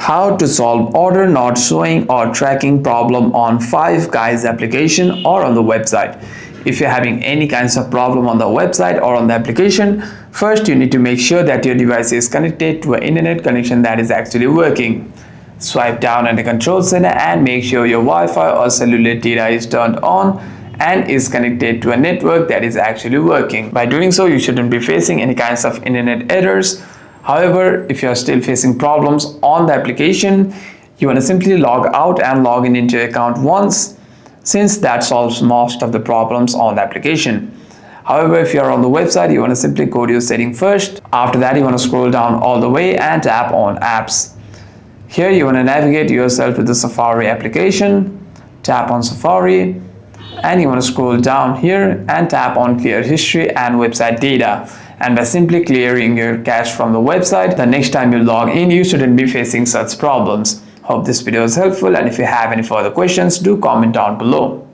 How to solve order not showing or tracking problem on Five Guys application or on the website. If you're having any kinds of problem on the website or on the application, first you need to make sure that your device is connected to an internet connection that is actually working. Swipe down at the control center and make sure your Wi-Fi or cellular data is turned on and is connected to a network that is actually working. By doing so, you shouldn't be facing any kinds of internet errors. However, if you are still facing problems on the application, you want to simply log out and log in into your account once, since that solves most of the problems on the application. However, if you are on the website, you want to simply go to your setting first. After that, you want to scroll down all the way and tap on apps. Here you want to navigate yourself to the Safari application, tap on Safari, and you want to scroll down here and tap on clear history and website data. And by simply clearing your cache from the website, the next time you log in, you shouldn't be facing such problems. Hope this video is helpful, and if you have any further questions, do comment down below.